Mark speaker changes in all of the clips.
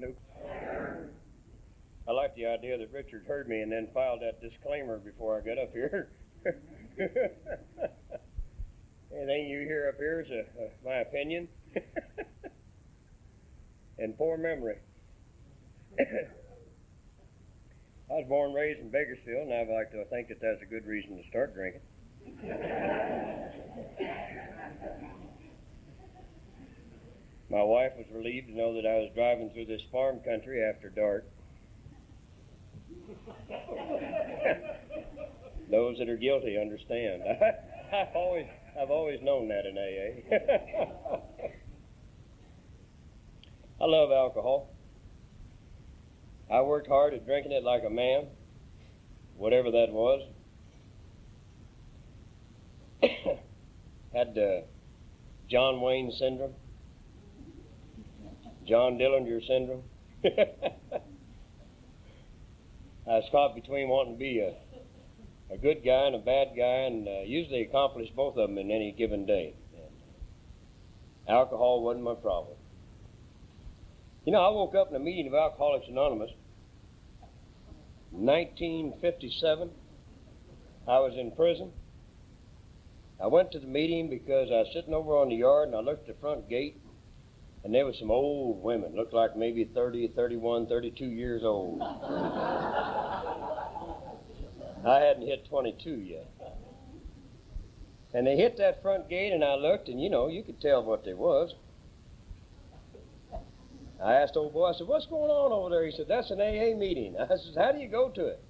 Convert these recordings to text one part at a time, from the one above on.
Speaker 1: Snoop. I like the idea that Richard heard me and then filed that disclaimer before I got up here. Anything you hear up here is my opinion and poor memory. I was born and raised in Bakersfield, and I like to think that that's a good reason to start drinking. My wife was relieved to know that I was driving through this farm country after dark. Those that are guilty understand. I've always known that in AA. I love alcohol. I worked hard at drinking it like a man, whatever that was. Had John Wayne syndrome, John Dillinger syndrome. I was caught between wanting to be a good guy and a bad guy, and usually accomplished both of them in any given day. And alcohol wasn't my problem. You know, I woke up in a meeting of Alcoholics Anonymous, 1957. I was in prison. I went to the meeting because I was sitting over on the yard, and I looked at the front gate, and there were some old women, looked like maybe 30, 31, 32 years old. I hadn't hit 22 yet. And they hit that front gate, and I looked, and, you know, you could tell what they was. I asked old boy, I said, what's going on over there? He said, that's an AA meeting. I said, how do you go to it?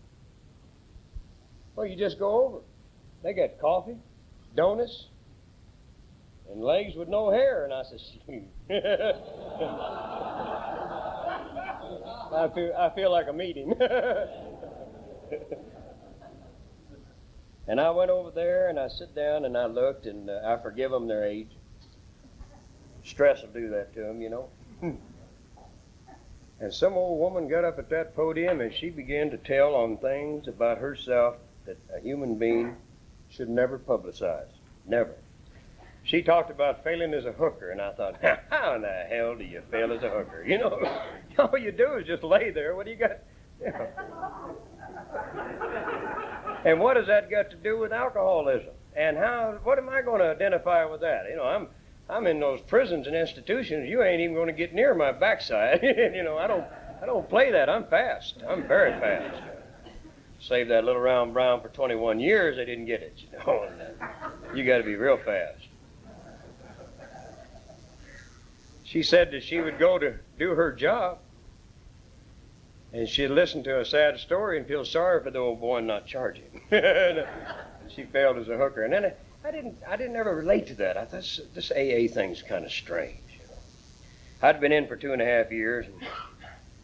Speaker 1: Well, you just go over. They got coffee, donuts, and legs with no hair. And I said, shoot. I feel like a meeting. And I went over there, and I sit down, and I looked, and I forgive them their age. Stress will do that to them, you know. And some old woman got up at that podium, and she began to tell on things about herself that a human being should never publicize. Never. She talked about failing as a hooker, and I thought, how in the hell do you fail as a hooker? You know, all you do is just lay there. What do you got? You know. And what has that got to do with alcoholism? And what am I going to identify with that? You know, I'm in those prisons and institutions. You ain't even going to get near my backside. You know, I don't play that. I'm fast. I'm very fast. Saved that little round brown for 21 years. They didn't get it, you know. And, you got to be real fast. She said that she would go to do her job, and she'd listen to a sad story and feel sorry for the old boy and not charge him. She failed as a hooker. And then I didn't ever relate to that. I thought this AA thing's kind of strange. You know? I'd been in for 2.5 years, and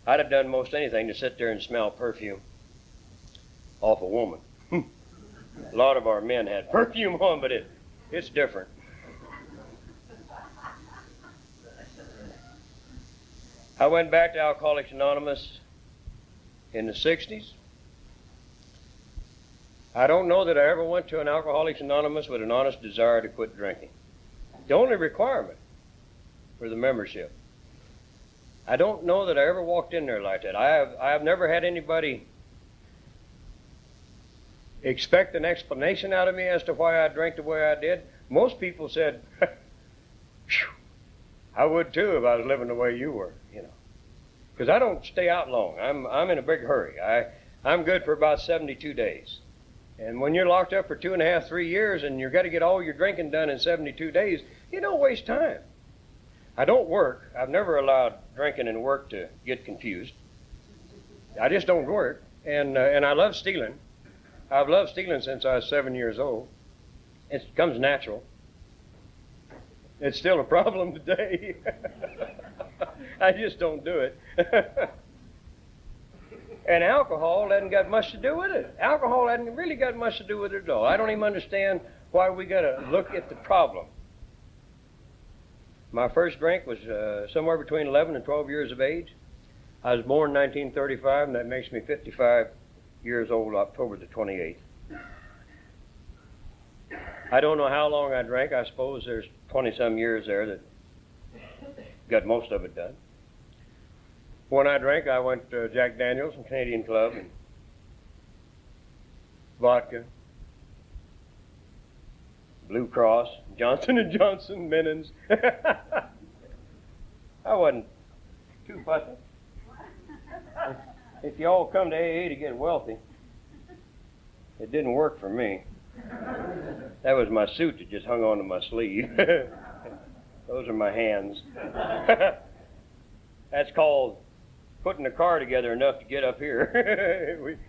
Speaker 1: I'd have done most anything to sit there and smell perfume off a woman. A lot of our men had perfume on, but it's different. I went back to Alcoholics Anonymous in the 60s. I don't know that I ever went to an Alcoholics Anonymous with an honest desire to quit drinking. The only requirement for the membership. I don't know that I ever walked in there like that. I have never had anybody expect an explanation out of me as to why I drank the way I did. Most people said, I would too if I was living the way you were, you know. Because I don't stay out long. I'm in a big hurry. I'm good for about 72 days. And when you're locked up for 2.5, 3 years and you've got to get all your drinking done in 72 days, you don't waste time. I don't work. I've never allowed drinking and work to get confused. I just don't work. And I love stealing. I've loved stealing since I was 7 years old. It comes natural. It's still a problem today. I just don't do it. And alcohol hasn't got much to do with it. Alcohol hasn't really got much to do with it at all. I don't even understand why we got to look at the problem. My first drink was somewhere between 11 and 12 years of age. I was born in 1935, and that makes me 55 years old, October the 28th. I don't know how long I drank. I suppose there's 20-some years there that got most of it done. When I drank, I went to Jack Daniels and Canadian Club and vodka, Blue Cross, Johnson & Johnson, Minnens. I wasn't too fussy. If you all come to AA to get wealthy, it didn't work for me. That was my suit that just hung onto my sleeve. Those are my hands. That's called putting the car together enough to get up here.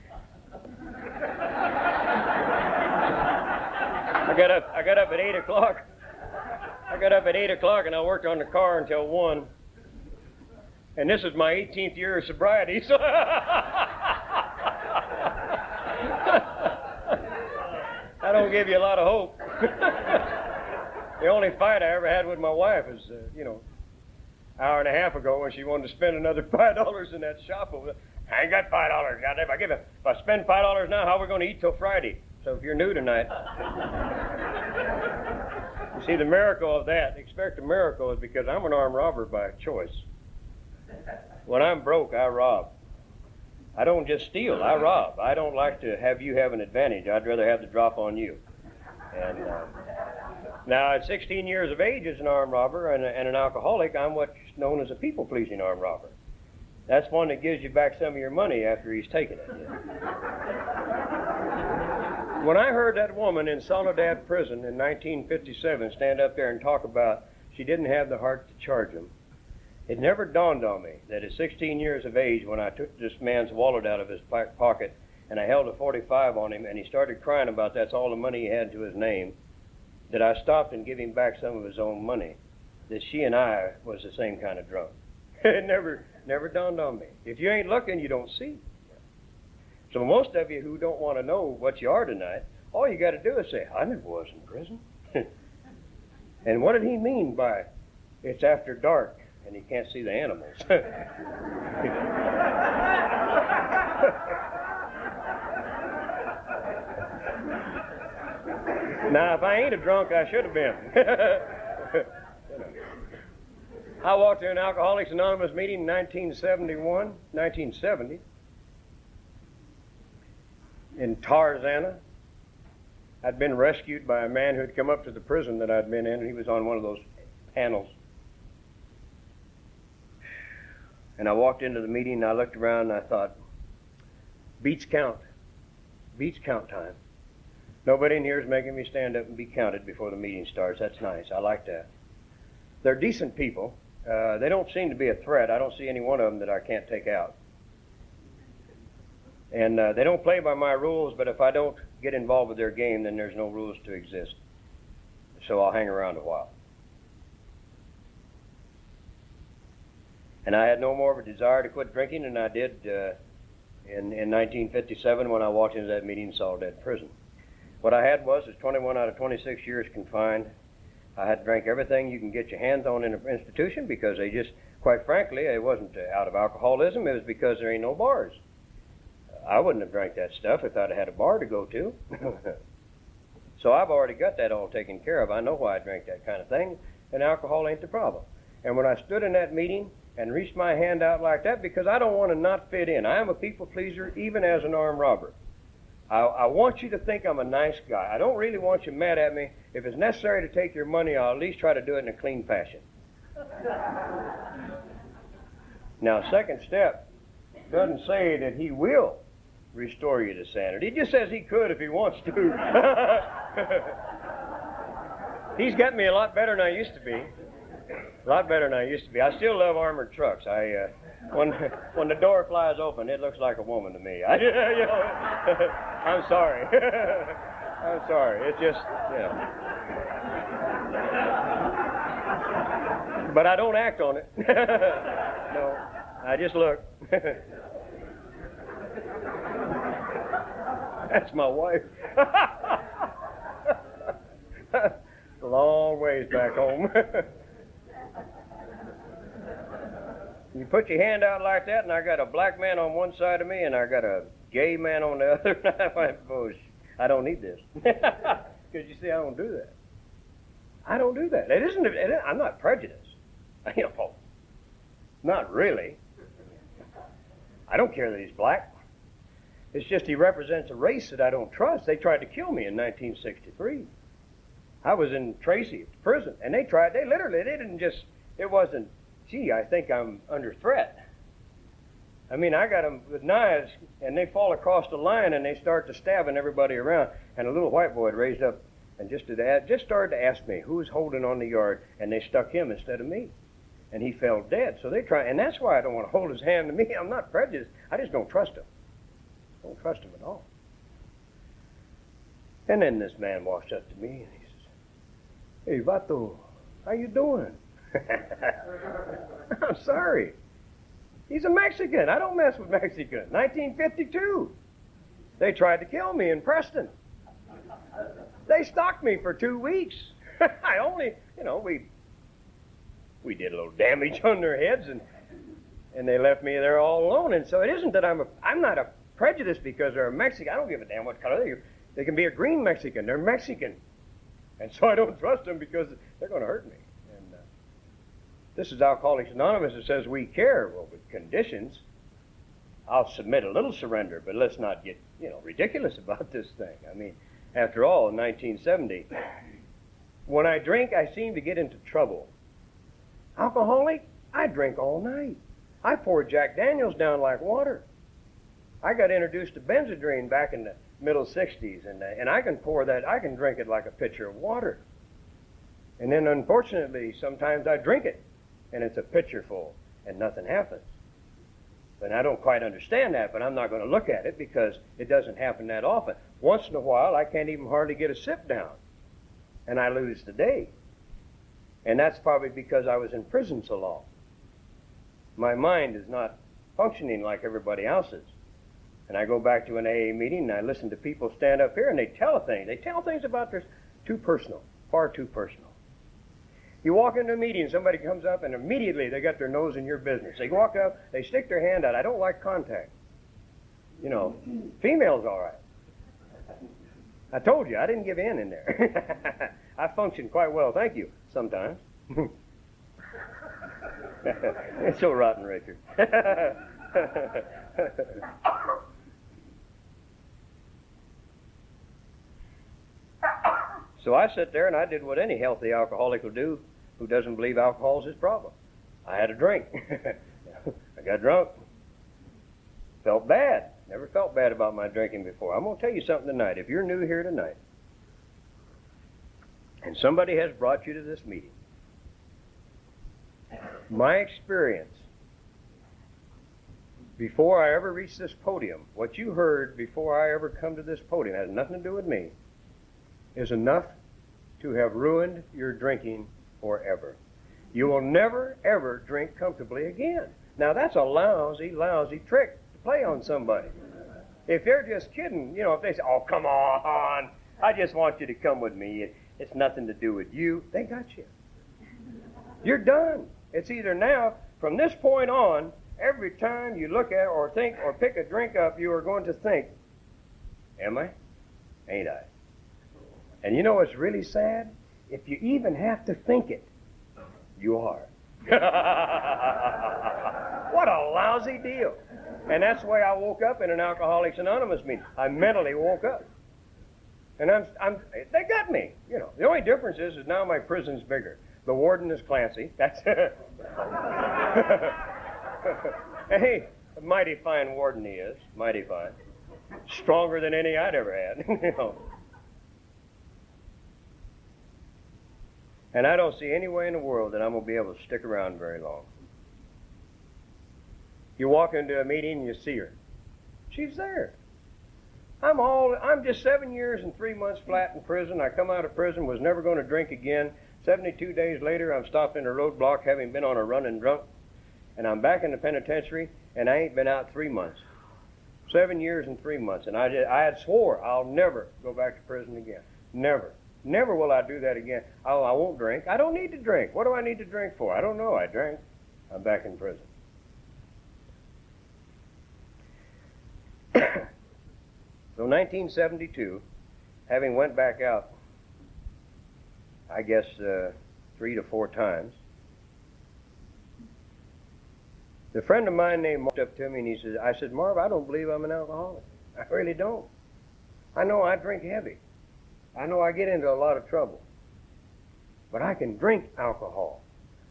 Speaker 1: I got up at 8 o'clock. I got up at 8 o'clock and I worked on the car until 1. And this is my 18th year of sobriety, so I don't give you a lot of hope. The only fight I ever had with my wife is, hour and a half ago when she wanted to spend another $5 in that shop over there. I ain't got $5. Goddamn, if I spend $5 now, how are we going to eat till Friday? So if you're new tonight, you see the miracle of that. Expect a miracle is because I'm an armed robber by choice. When I'm broke, I rob. I don't just steal, I rob. I don't like to have you have an advantage. I'd rather have the drop on you. And now, at 16 years of age as an armed robber and an alcoholic, I'm what's known as a people-pleasing armed robber. That's one that gives you back some of your money after he's taken it. When I heard that woman in Soledad prison in 1957 stand up there and talk about she didn't have the heart to charge him, it never dawned on me that at 16 years of age, when I took this man's wallet out of his pocket and I held a 45 on him and he started crying about that's all the money he had to his name, that I stopped and gave him back some of his own money, that she and I was the same kind of drunk. It never dawned on me. If you ain't looking, you don't see. So most of you who don't want to know what you are tonight, all you got to do is say, I never was in prison. And what did he mean by it's after dark and he can't see the animals? Now, if I ain't a drunk, I should have been. I walked to an Alcoholics Anonymous meeting in 1970, in Tarzana. I'd been rescued by a man who had come up to the prison that I'd been in, and he was on one of those panels. And I walked into the meeting, and I looked around, and I thought, beats count. Beats count time. Nobody in here is making me stand up and be counted before the meeting starts. That's nice. I like that. They're decent people. They don't seem to be a threat. I don't see any one of them that I can't take out. And they don't play by my rules, but if I don't get involved with their game, then there's no rules to exist. So I'll hang around a while. And I had no more of a desire to quit drinking than I did in 1957 when I walked into that meeting in Soledad prison. What I had was 21 out of 26 years confined. I had drank everything you can get your hands on in an institution because they just, quite frankly, it wasn't out of alcoholism. It was because there ain't no bars. I wouldn't have drank that stuff if I'd had a bar to go to. So I've already got that all taken care of. I know why I drank that kind of thing, and alcohol ain't the problem. And when I stood in that meeting and reached my hand out like that, because I don't want to not fit in. I am a people pleaser even as an armed robber. I want you to think I'm a nice guy. I don't really want you mad at me. If it's necessary to take your money, I'll at least try to do it in a clean fashion. Now, second step doesn't say that he will restore you to sanity. It just says he could if he wants to. He's got me a lot better than I used to be. A lot better than I used to be. I still love armored trucks. When the door flies open, it looks like a woman to me. I'm sorry. I'm sorry. It's just, But I don't act on it. No, I just look. That's my wife. A long ways back home. You put your hand out like that, and I got a black man on one side of me, and I got a gay man on the other. And I went, oh, I don't need this. Because you see, I don't do that. I don't do that. I'm not prejudiced. Not really. I don't care that he's black. It's just he represents a race that I don't trust. They tried to kill me in 1963. I was in Tracy prison, and they didn't just, it wasn't, gee, I think I'm under threat. I mean, I got them with knives, and they fall across the line, and they start to stabbing everybody around. And a little white boy had raised up and just started to ask me who was holding on the yard, and they stuck him instead of me. And he fell dead. So they try, and that's why I don't want to hold his hand to me. I'm not prejudiced. I just don't trust him. Don't trust him at all. And then this man walks up to me, and he says, "Hey, Vato, how you doing?" I'm sorry. He's a Mexican. I don't mess with Mexicans. 1952. They tried to kill me in Preston. They stalked me for 2 weeks. I only, we did a little damage on their heads, and they left me there all alone. And so it isn't that I'm not a prejudice because they're a Mexican. I don't give a damn what color they are. They can be a green Mexican. They're Mexican. And so I don't trust them because they're going to hurt me. And this is Alcoholics Anonymous. It says we care. Well, with conditions, I'll submit a little surrender, but let's not get, ridiculous about this thing. I mean, after all, in 1970, when I drink, I seem to get into trouble. Alcoholic, I drink all night. I pour Jack Daniels down like water. I got introduced to Benzedrine back in the middle 60s, and I can pour that, I can drink it like a pitcher of water. And then, unfortunately, sometimes I drink it, and it's a pitcher full, and nothing happens. And I don't quite understand that, but I'm not going to look at it because it doesn't happen that often. Once in a while, I can't even hardly get a sip down, and I lose the day. And that's probably because I was in prison so long. My mind is not functioning like everybody else's. And I go back to an AA meeting, and I listen to people stand up here, and they tell things. They tell things about this too personal, far too personal. You walk into a meeting, somebody comes up, and immediately they got their nose in your business. They walk up, they stick their hand out. I don't like contact. Females all right. I told you, I didn't give in there. I function quite well, thank you, sometimes. It's so rotten, Richard. So I sat there and I did what any healthy alcoholic will do who doesn't believe alcohol is his problem. I had a drink. I got drunk. Felt bad. Never felt bad about my drinking before. I'm going to tell you something tonight. If you're new here tonight and somebody has brought you to this meeting, my experience before I ever reached this podium, what you heard before I ever come to this podium, has nothing to do with me, is enough to have ruined your drinking forever. You will never, ever drink comfortably again. Now, that's a lousy, lousy trick to play on somebody. If they're just kidding, if they say, "Oh, come on, I just want you to come with me. It's nothing to do with you," they got you. You're done. It's either now, from this point on, every time you look at or think or pick a drink up, you are going to think, "Am I? Ain't I?" And you know what's really sad? If you even have to think it, you are. What a lousy deal. And that's the way I woke up in an Alcoholics Anonymous meeting. I mentally woke up. And they got me. The only difference is now my prison's bigger. The warden is Clancy. That's Hey, a mighty fine warden he is. Mighty fine. Stronger than any I'd ever had. And I don't see any way in the world that I'm going to be able to stick around very long. You walk into a meeting and you see her. She's there. I'm just 7 years and 3 months flat in prison. I come out of prison, was never going to drink again. 72 days later, I'm stopped in a roadblock having been on a run and drunk. And I'm back in the penitentiary, and I ain't been out 3 months. 7 years and 3 months. And I had swore I'll never go back to prison again. Never. Never will I do that again. I won't drink. I don't need to drink. What do I need to drink for? I don't know. I drank. I'm back in prison. So 1972, having went back out, I guess 3 to 4 times, The friend of mine named walked up to me and he said, I said, Marv, I don't believe I'm an alcoholic. I really don't. I know I drink heavy. I know I get into a lot of trouble. But I can drink alcohol.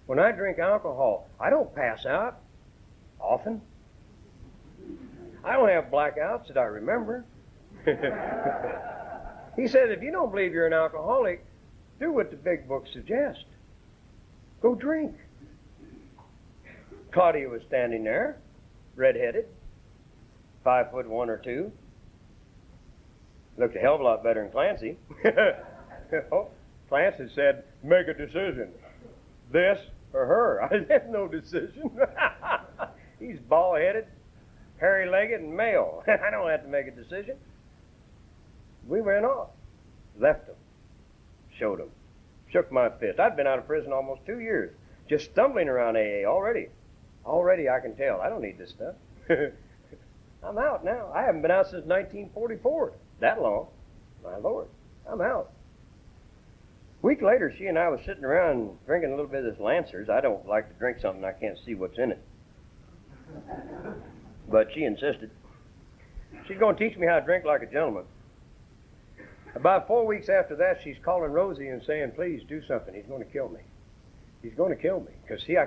Speaker 1: When I drink alcohol, I don't pass out often. I don't have blackouts that I remember. He said, if you don't believe you're an alcoholic, do what the big book suggests. Go drink. Claudia was standing there, red-headed, 5'1" or 2. Looked a hell of a lot better than Clancy. Clancy said, make a decision. This or her. I had no decision. He's bald-headed, hairy-legged, and male. I don't have to make a decision. We went off. Left him. Showed him. Shook my fist. I'd been out of prison almost 2 years. Just stumbling around AA already. Already I can tell. I don't need this stuff. I'm out now. I haven't been out since 1944. That long. My Lord. I'm out. A week later, she and I was sitting around drinking a little bit of this Lancers. I don't like to drink something I can't see what's in it. But she insisted. She's going to teach me how to drink like a gentleman. About 4 weeks after that, she's calling Rosie and saying, please do something. He's going to kill me. He's going to kill me. Because, see, I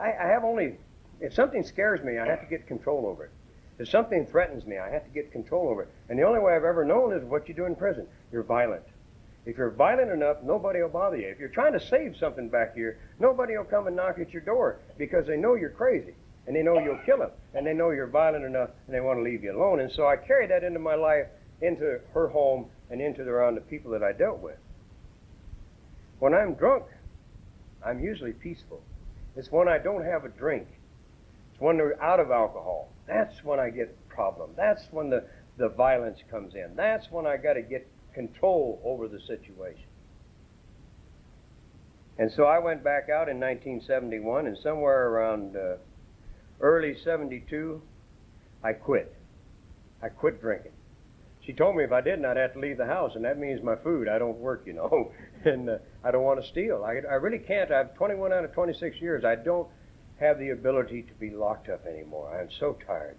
Speaker 1: have only, if something scares me, I have to get control over it. If something threatens me, I have to get control over it. And the only way I've ever known is what you do in prison. You're violent. If you're violent enough, nobody will bother you. If you're trying to save something back here, nobody will come and knock at your door because they know you're crazy. And they know you'll kill them. And they know you're violent enough and they want to leave you alone. And so I carried that into my life, into her home, and into around the people that I dealt with. When I'm drunk, I'm usually peaceful. It's when I don't have a drink. It's when they're out of alcohol. That's when I get a problem. That's when the violence comes in. That's when I got to get control over the situation. And so I went back out in 1971, and somewhere around early 72, I quit. I quit drinking. She told me if I didn't, I'd have to leave the house, and that means my food. I don't work, you know, and I don't want to steal. I really can't. I've 21 out of 26 years. I don't have the ability to be locked up anymore. I am so tired.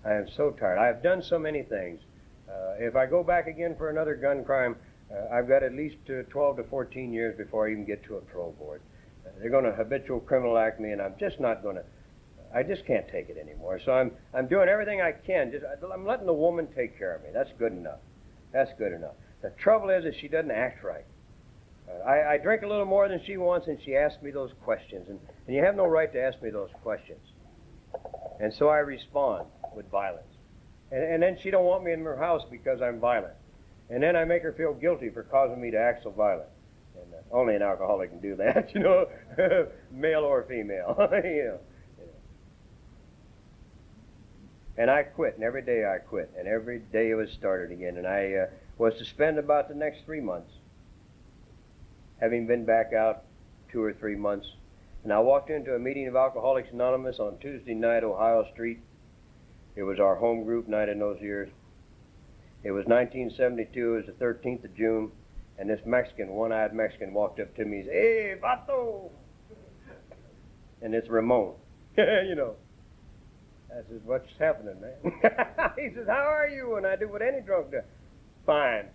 Speaker 1: I am so tired. I have done so many things. If I go back again for another gun crime, I've got at least 12 to 14 years before I even get to a parole board. They're going to habitual criminal act me, and I'm just not going to. I just can't take it anymore. So I'm doing everything I can. I'm letting the woman take care of me. That's good enough. That's good enough. The trouble is she doesn't act right. I drink a little more than she wants, and she asks me those questions. And you have no right to ask me those questions. And so I respond with violence. And then she don't want me in her house because I'm violent. And then I make her feel guilty for causing me to act so violent. And only an alcoholic can do that, you know, male or female. You know. And I quit, and every day I quit, and every day it was started again. And I was to spend about the next 3 months, having been back out 2 or 3 months. And I walked into a meeting of Alcoholics Anonymous on Tuesday night, Ohio Street. It was our home group night in those years. It was 1972, it was the 13th of June, and this Mexican, one-eyed Mexican, walked up to me and said, "Hey, vato!" And it's Ramon, you know. I said, "What's happening, man?" He says, "How are you?" And I do what any drunk does. "Fine."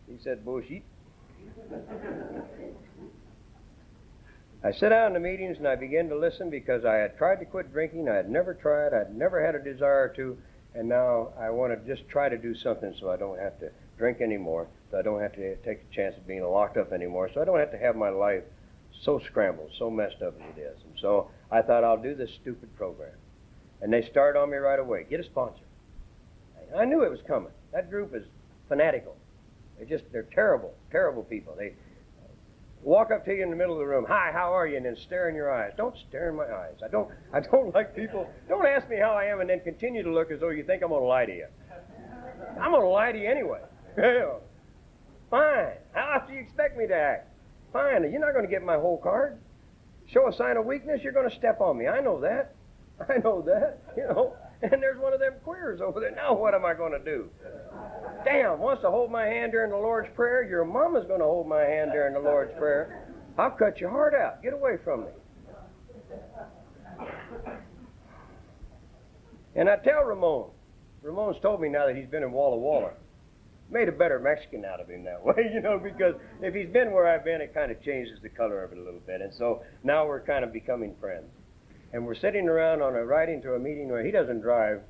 Speaker 1: He said, "Bullshit." I sit down in the meetings and I begin to listen because I had tried to quit drinking. I had never tried. I'd never had a desire to. And now I want to just try to do something so I don't have to drink anymore, so I don't have to take the chance of being locked up anymore, so I don't have to have my life so scrambled, so messed up as it is. And so I thought, I'll do this stupid program. And they started on me right away. Get a sponsor. I knew it was coming. That group is fanatical. They're terrible, terrible people. They walk up to you in the middle of the room. "Hi, how are you?" And then stare in your eyes. Don't stare in my eyes. I don't like people. Don't ask me how I am and then continue to look as though you think I'm going to lie to you. I'm going to lie to you anyway. Fine. How else do you expect me to act? Fine. You're not going to get my whole card. Show a sign of weakness, you're going to step on me. I know that. I know that, you know. And there's one of them queers over there. Now what am I going to do? Damn, wants to hold my hand during the Lord's Prayer? Your mama's going to hold my hand during the Lord's Prayer. I'll cut your heart out. Get away from me. And I tell Ramon's told me now that he's been in Walla Walla. Made a better Mexican out of him that way, you know, because if he's been where I've been, it kind of changes the color of it a little bit. And so now we're kind of becoming friends. And we're sitting around riding to a meeting where he doesn't drive.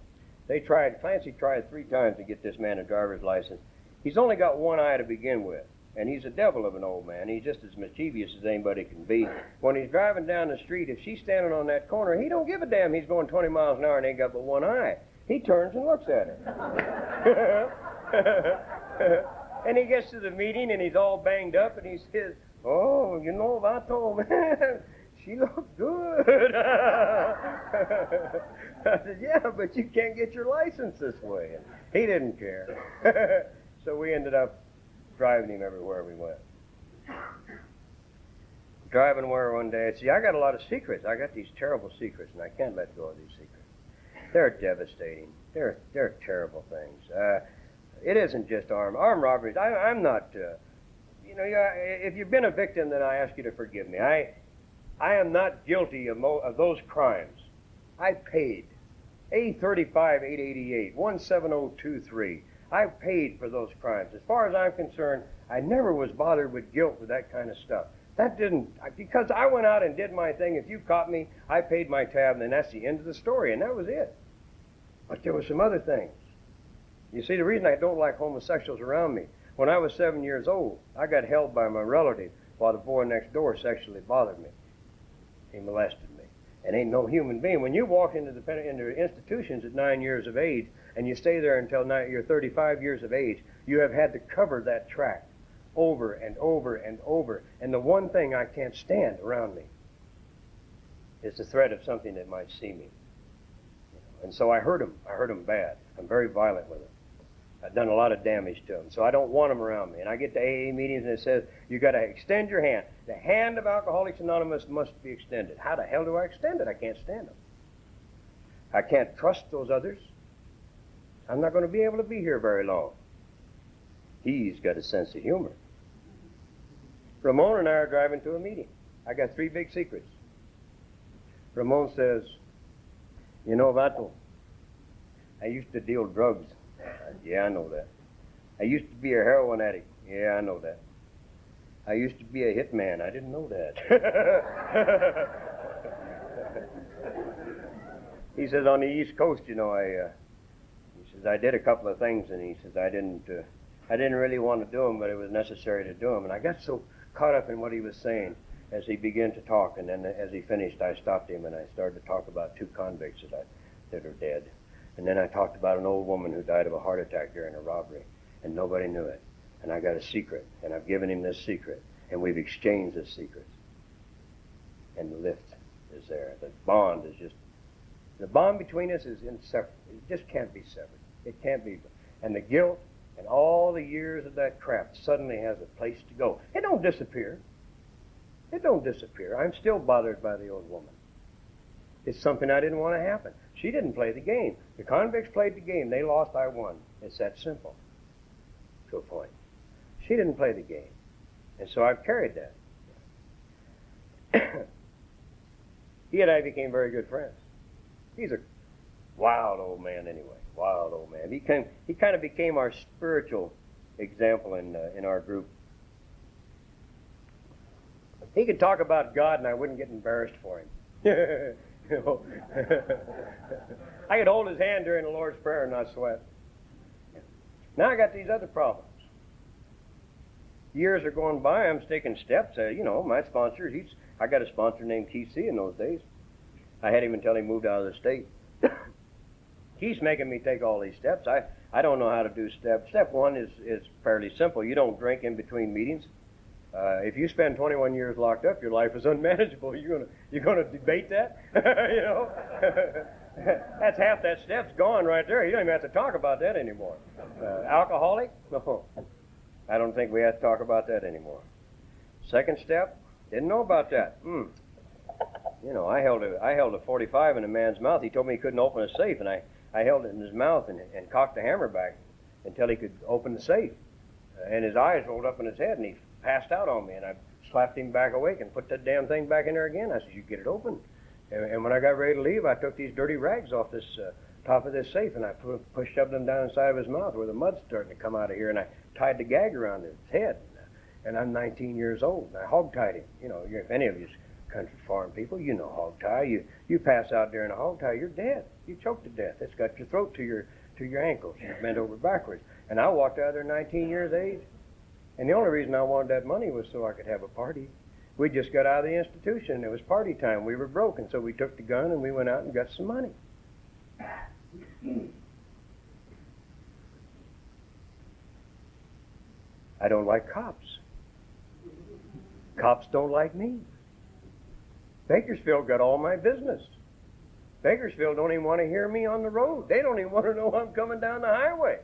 Speaker 1: Clancy tried 3 times to get this man a driver's license. He's only got one eye to begin with. And he's a devil of an old man. He's just as mischievous as anybody can be. When he's driving down the street, if she's standing on that corner, he don't give a damn he's going 20 miles an hour and ain't got but one eye. He turns and looks at her. And he gets to the meeting and he's all banged up and he says, "Oh, you know, Vato, man, she looks good." I said, "Yeah, but you can't get your license this way." And he didn't care. So we ended up driving him everywhere we went. Driving where one day, see, I got a lot of secrets. I got these terrible secrets, and I can't let go of these secrets. They're devastating. They're terrible things. It isn't just armed robberies. I'm not, you know, if you've been a victim, then I ask you to forgive me. I am not guilty of those crimes. I paid A35-888, 17023. I paid for those crimes. As far as I'm concerned, I never was bothered with guilt with that kind of stuff. That didn't, because I went out and did my thing. If you caught me, I paid my tab, and then that's the end of the story, and that was it. But there were some other things. You see, the reason I don't like homosexuals around me, when I was 7 years old, I got held by my relative while the boy next door sexually bothered me. He molested me. And ain't no human being. When you walk into institutions at 9 years of age, and you stay there until you're 35 years of age, you have had to cover that track over and over and over. And the one thing I can't stand around me is the threat of something that might see me. And so I hurt him. I hurt him bad. I'm very violent with him. I've done a lot of damage to him. So I don't want him around me. And I get to AA meetings and it says, you got to extend your hand. The hand of Alcoholics Anonymous must be extended. How the hell do I extend it? I can't stand them. I can't trust those others. I'm not going to be able to be here very long. He's got a sense of humor. Ramon and I are driving to a meeting. I got 3 big secrets. Ramon says, "You know, Vato, I used to deal drugs." "Yeah, I know that." "I used to be a heroin addict." "Yeah, I know that." "I used to be a hitman." "I didn't know that." He says, "On the East Coast, you know, he says, I did a couple of things, and he says, I didn't really want to do them, but it was necessary to do them." And I got so caught up in what he was saying as he began to talk, and then as he finished, I stopped him, and I started to talk about 2 convicts that are dead. And then I talked about an old woman who died of a heart attack during a robbery, and nobody knew it. And I got a secret, and I've given him this secret, and we've exchanged this secret. And the lift is there. The bond between us is inseparable. It just can't be severed. It can't be. And the guilt and all the years of that crap suddenly has a place to go. It don't disappear. It don't disappear. I'm still bothered by the old woman. It's something I didn't want to happen. She didn't play the game. The convicts played the game. They lost, I won. It's that simple. To a point. She didn't play the game. And so I've carried that. He and I became very good friends. He's a wild old man anyway. Wild old man. He kind of became our spiritual example in our group. He could talk about God and I wouldn't get embarrassed for him. You know? I could hold his hand during the Lord's Prayer and not sweat. Now I got these other problems. Years are going by, I'm taking steps. You know, my sponsor, I got a sponsor named TC in those days. I had him until he moved out of the state. He's making me take all these steps. I don't know how to do steps. Step 1 is fairly simple. You don't drink in between meetings. If you spend 21 years locked up, your life is unmanageable. You're gonna debate that? You know, that's half that step's gone right there. You don't even have to talk about that anymore. Alcoholic? No, I don't think we have to talk about that anymore. Second step, didn't know about that. You know, I held a 45 in a man's mouth. He told me he couldn't open a safe, and I held it in his mouth and cocked the hammer back until he could open the safe. And his eyes rolled up in his head, and he passed out on me, and I slapped him back awake and put that damn thing back in there again. I said, "You get it open." And when I got ready to leave, I took these dirty rags off this top of this safe, and I shoved them down inside of his mouth where the mud's starting to come out of here, and I tied the gag around his head. And I'm 19 years old, and I hog-tied him. You know, if any of you country farm people, you know hog-tie. You pass out there in a hog-tie, you're dead. You choke to death. It's got your throat to your ankles. You're bent over backwards. And I walked out there 19 years of age, and the only reason I wanted that money was so I could have a party. We just got out of the institution. It was party time. We were broke, and so we took the gun and we went out and got some money. I don't like cops. Cops don't like me. Bakersfield got all my business. Bakersfield don't even want to hear me on the road. They don't even want to know I'm coming down the highway.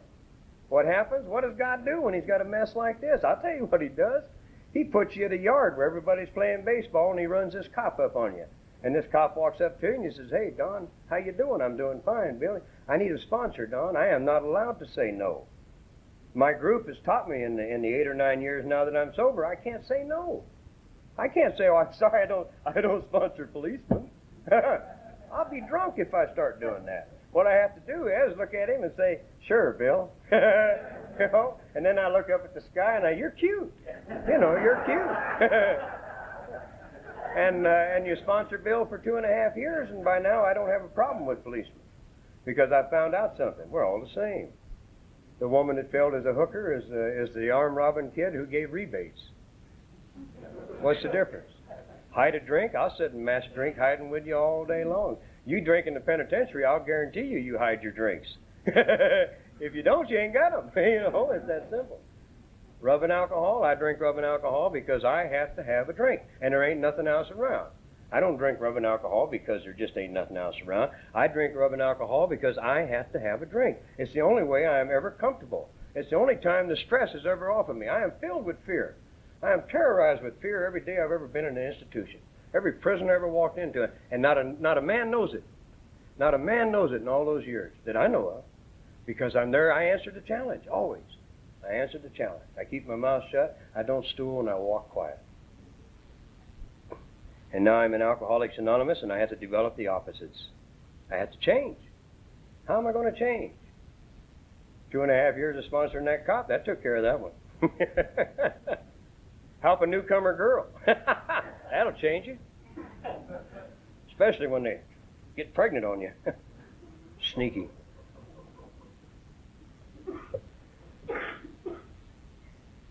Speaker 1: What happens? What does God do when he's got a mess like this? I'll tell you what he does. He puts you at a yard where everybody's playing baseball, and he runs this cop up on you. And this cop walks up to you and he says, "Hey, Don, how you doing?" "I'm doing fine, Billy. I need a sponsor, Don. I am not allowed to say no. My group has taught me in the 8 or 9 years now that I'm sober, I can't say no. I can't say, "Oh, I'm sorry, I don't sponsor policemen." I'll be drunk if I start doing that. What I have to do is look at him and say, "Sure, Bill." You know? And then I look up at the sky and "You're cute. You know, you're cute." And you sponsor Bill for 2.5 years, and by now I don't have a problem with policemen because I found out something. We're all the same. The woman that failed as a hooker is the arm-robbing kid who gave rebates. What's the difference? Hide a drink? I'll sit and mass drink hiding with you all day long. You drink in the penitentiary, I'll guarantee you hide your drinks. If you don't, you ain't got them. You know, it's that simple. Rubbing alcohol, I drink rubbing alcohol because I have to have a drink, and there ain't nothing else around. I don't drink rubbing alcohol because there just ain't nothing else around. I drink rubbing alcohol because I have to have a drink. It's the only way I am ever comfortable. It's the only time the stress is ever off of me. I am filled with fear. I am terrorized with fear every day I've ever been in an institution. Every prison I ever walked into, and not a man knows it. Not a man knows it in all those years that I know of. Because I'm there, I answer the challenge, always. I answer the challenge. I keep my mouth shut, I don't stool, and I walk quiet. And now I'm in Alcoholics Anonymous, and I have to develop the opposites. I have to change. How am I going to change? 2.5 years of sponsoring that cop, that took care of that one. Help a newcomer girl. That'll change you. Especially when they get pregnant on you. Sneaky.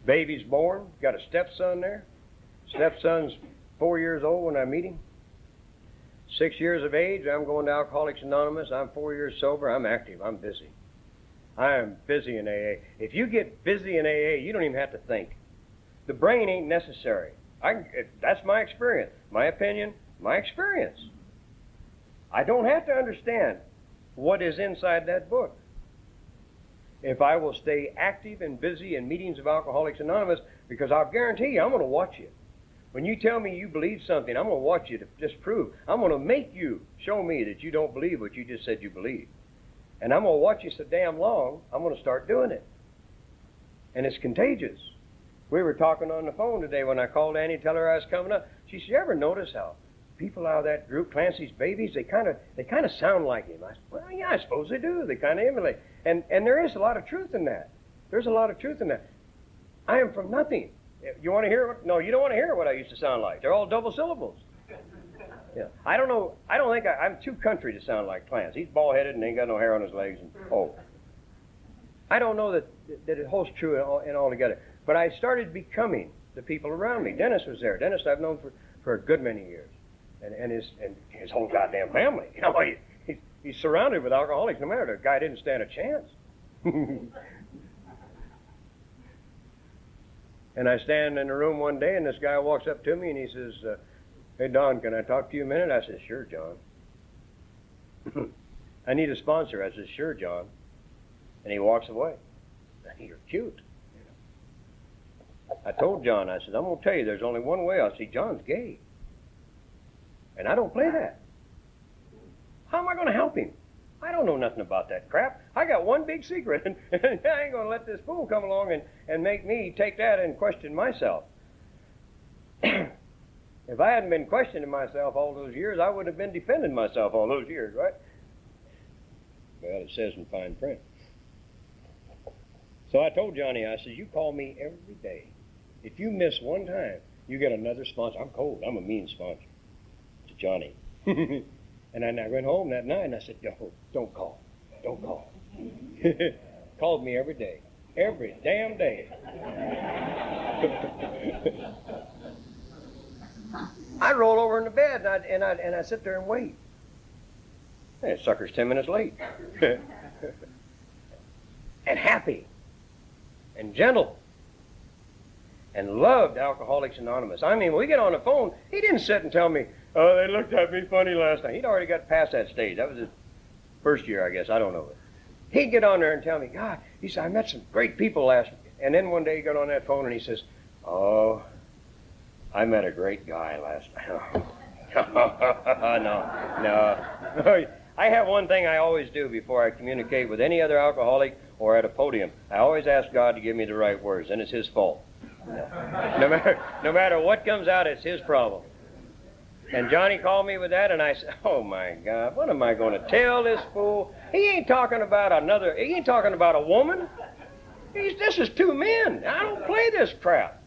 Speaker 1: Baby's born, got a stepson there. Stepson's 4 years old when I meet him. 6 years of age, I'm going to Alcoholics Anonymous. I'm 4 years sober. I'm active. I'm busy. I am busy in AA. If you get busy in AA, you don't even have to think. The brain ain't necessary. That's my experience. My opinion, my experience. I don't have to understand what is inside that book. If I will stay active and busy in meetings of Alcoholics Anonymous, because I'll guarantee you, I'm going to watch you. When you tell me you believe something, I'm going to watch you to disprove. I'm going to make you show me that you don't believe what you just said you believe. And I'm going to watch you so damn long, I'm going to start doing it. And it's contagious. We were talking on the phone today when I called Annie to tell her I was coming up. She said, "You ever notice how people out of that group, Clancy's babies, they kind of sound like him?" I said, "Well, yeah, I suppose they do. They kind of emulate." And there is a lot of truth in that. There's a lot of truth in that. I am from nothing. You want to hear what? No, you don't want to hear what I used to sound like. They're all double syllables. Yeah. I don't know. I don't think I'm too country to sound like Clancy. He's bald-headed and ain't got no hair on his legs. And I don't know that it holds true in all together. But I started becoming the people around me. Dennis was there. Dennis I've known for a good many years, and his whole goddamn family. You know, he's surrounded with alcoholics. No matter, the guy didn't stand a chance. And I stand in the room one day, and this guy walks up to me, and he says, "Hey, Don, can I talk to you a minute?" I said, "Sure, John." "I need a sponsor." I said, "Sure, John." And he walks away. "You're cute." I told John, I said, "I'm going to tell you, there's only one way I'll see John's gay. And I don't play that. How am I going to help him? I don't know nothing about that crap. I got one big secret, and I ain't going to let this fool come along and make me take that and question myself." If I hadn't been questioning myself all those years, I would have been defending myself all those years, right? Well, it says in fine print. So I told Johnny, I said, you call me every day. If you miss one time, you get another sponsor. I'm cold. I'm a mean sponsor to Johnny. And I went home that night and I said, yo, don't call. Don't call. Called me every day. Every damn day. I roll over in the bed and I sit there and wait. That sucker's 10 minutes late. And happy. And gentle. And loved Alcoholics Anonymous. I mean, when we get on the phone, he didn't sit and tell me, oh, they looked at me funny last night. He'd already got past that stage. That was his first year, I guess. I don't know. He'd get on there and tell me, God, he said, I met some great people last week. And then one day he got on that phone and he says, oh, I met a great guy last night. No. I have one thing I always do before I communicate with any other alcoholic or at a podium. I always ask God to give me the right words, and it's His fault. No matter what comes out, it's His problem. And Johnny called me with that, and I said, oh my God, what am I going to tell this fool? He ain't talking about a woman. This is two men. I don't play this crap.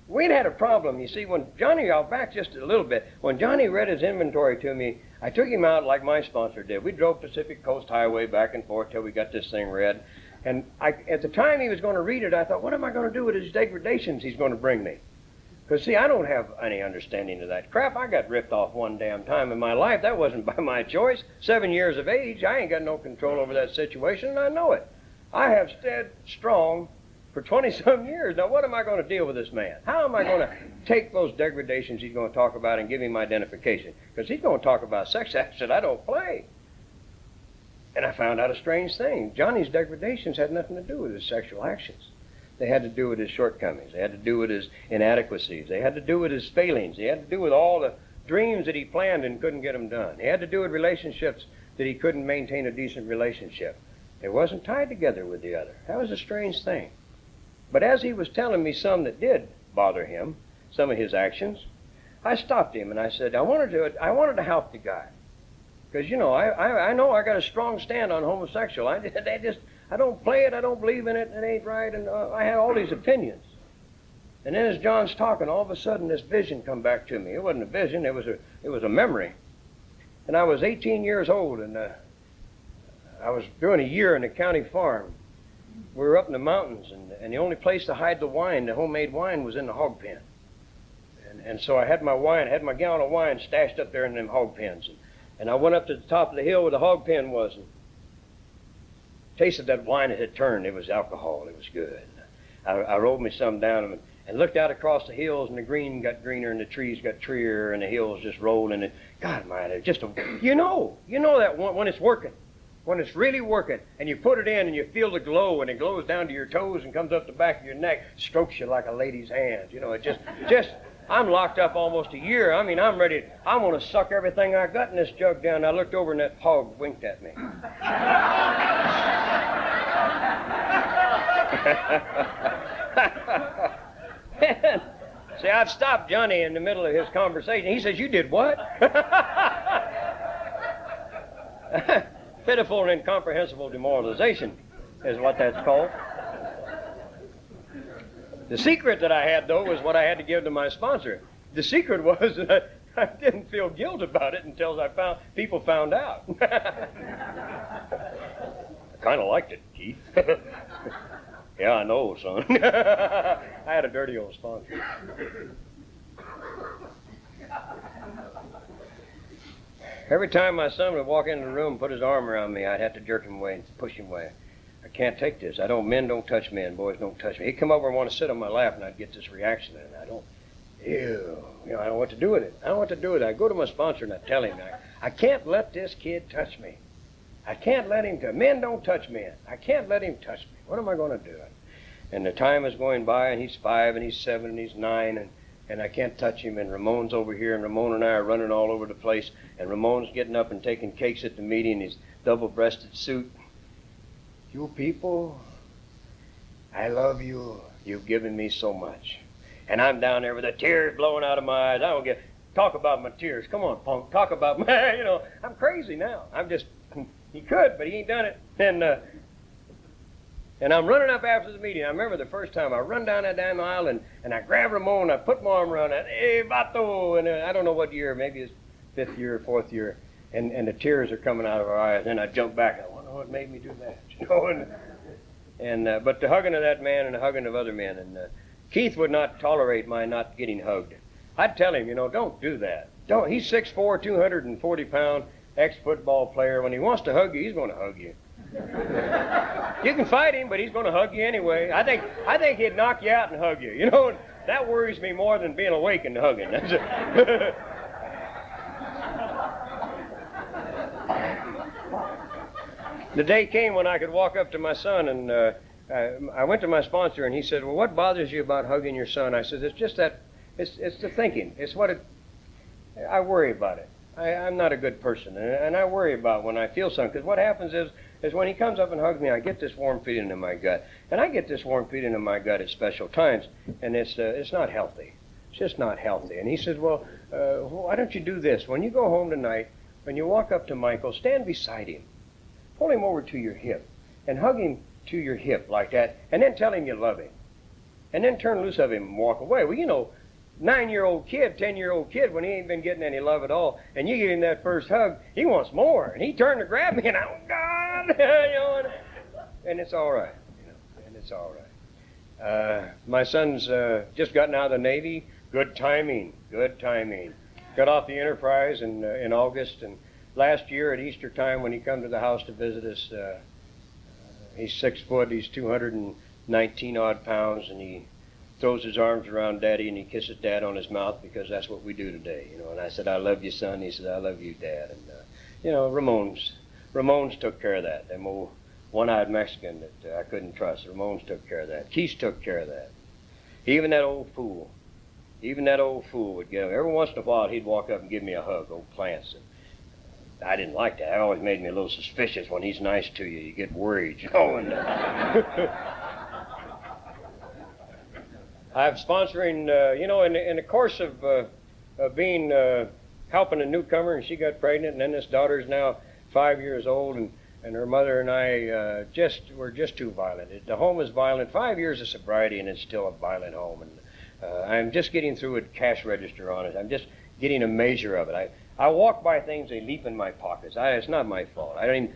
Speaker 1: We'd had a problem, you see, when Johnny, I'll back just a little bit. When Johnny read his inventory to me, I took him out like my sponsor did. We drove Pacific Coast Highway back and forth till we got this thing read. And at the time he was going to read it, I thought, what am I going to do with his degradations he's going to bring me? Because, see, I don't have any understanding of that crap. I got ripped off one damn time in my life. That wasn't by my choice. 7 years of age, I ain't got no control over that situation, and I know it. I have stood strong for 20-some years. Now, what am I going to deal with this man? How am I going to take those degradations he's going to talk about and give him identification? Because he's going to talk about sex acts that I don't play. And I found out a strange thing. Johnny's degradations had nothing to do with his sexual actions. They had to do with his shortcomings. They had to do with his inadequacies. They had to do with his failings. They had to do with all the dreams that he planned and couldn't get them done. They had to do with relationships that he couldn't maintain a decent relationship. It wasn't tied together with the other. That was a strange thing. But as he was telling me some that did bother him, some of his actions, I stopped him and I said, I wanted to help the guy. Because, you know, I know I got a strong stand on homosexual. I don't play it, I don't believe in it, it ain't right, and I had all these opinions. And then as John's talking, all of a sudden this vision come back to me. It wasn't a vision, it was a memory. And I was 18 years old, and I was doing a year in a county farm. We were up in the mountains, and the only place to hide the wine, the homemade wine, was in the hog pen. And so I had my gallon of wine stashed up there in them hog pens. And I went up to the top of the hill where the hog pen was and tasted that wine that had turned. It was alcohol. It was good. I rolled me some down and looked out across the hills, and the green got greener and the trees got treer and the hills just rolling. And God, man, it's just you know that when it's working. When it's really working, and you put it in and you feel the glow, and it glows down to your toes and comes up the back of your neck, strokes you like a lady's hand. You know, it just I'm locked up almost a year. I mean, I'm ready. I want to suck everything I got in this jug down. I looked over and that hog winked at me. See, I've stopped Johnny in the middle of his conversation. He says, you did what? Pitiful and incomprehensible demoralization is what that's called. The secret that I had, though, was what I had to give to my sponsor. The secret was that I didn't feel guilt about it until people found out. I kind of liked it, Keith. Yeah, I know, son. I had a dirty old sponsor. Every time my son would walk into the room and put his arm around me, I'd have to jerk him away and push him away. I can't take this. Men don't touch men. Boys don't touch me. He'd come over and want to sit on my lap, and I'd get this reaction, and I don't know what to do with it. I don't know what to do with it. I go to my sponsor and I tell him, I can't let this kid touch me. I can't let him touch. Men don't touch men. I can't let him touch me. What am I going to do? And the time is going by, and he's 5, and he's 7, and he's 9, and I can't touch him, and Ramon's over here, and Ramon and I are running all over the place, and Ramon's getting up and taking cakes at the meeting in his double-breasted suit. You people, I love you. You've given me so much. And I'm down there with the tears blowing out of my eyes. I don't get, talk about my tears. Come on, punk, talk about my, you know, I'm crazy now. I'm just, he could, but he ain't done it. And I'm running up after the meeting. I remember the first time I run down that damn aisle and I grab Ramon, I put my arm around that, hey, vato, and I don't know what year, maybe it's 5th year or 4th year, and the tears are coming out of our eyes. Then I jump back, and I wonder what made me do that, you know. But the hugging of that man and the hugging of other men, and Keith would not tolerate my not getting hugged. I'd tell him, you know, don't do that. Don't. He's 6'4", 240-pound ex-football player. When he wants to hug you, he's going to hug you. You can fight him, but he's going to hug you anyway. I think he'd knock you out and hug you. You know, that worries me more than being awake and hugging. That's it. The day came when I could walk up to my son, and I went to my sponsor, and he said, well, what bothers you about hugging your son? I said, it's just that, it's the thinking. It's what it, I worry about it. I'm not a good person, and I worry about when I feel something, because what happens is when he comes up and hugs me, I get this warm feeling in my gut. And I get this warm feeling in my gut at special times, and it's not healthy. It's just not healthy. And he says, well, why don't you do this? When you go home tonight, when you walk up to Michael, stand beside him. Pull him over to your hip and hug him to your hip like that, and then tell him you love him. And then turn loose of him and walk away. Well, you know, 9-year-old kid, 10-year-old kid, when he ain't been getting any love at all, and you give him that first hug, he wants more. And he turned to grab me, and oh, God, you know, and it's all right. You know, and it's all right. My son's just gotten out of the Navy. Good timing, good timing. Got off the Enterprise in August, and last year at Easter time when he come to the house to visit us, he's 6 foot, he's 219 odd pounds, and he throws his arms around Daddy and he kisses Dad on his mouth, because that's what we do today, you know. And I said, I love you, son. He said, I love you, Dad. And you know, Ramones took care of that. Them old one-eyed Mexican that I couldn't trust. Ramones took care of that. Keith took care of that. Even that old fool would give. Every once in a while he'd walk up and give me a hug, old Plants. And I didn't like that. It always made me a little suspicious. When he's nice to you, you get worried, you know. And I'm sponsoring, you know, in the course of being helping a newcomer, and she got pregnant, and then this daughter's now 5 years old, and her mother and I were just too violent. The home is violent. 5 years of sobriety, and it's still a violent home. And I'm just getting through a cash register on it. I'm just getting a measure of it. I walk by things, they leap in my pockets. It's not my fault. I don't even.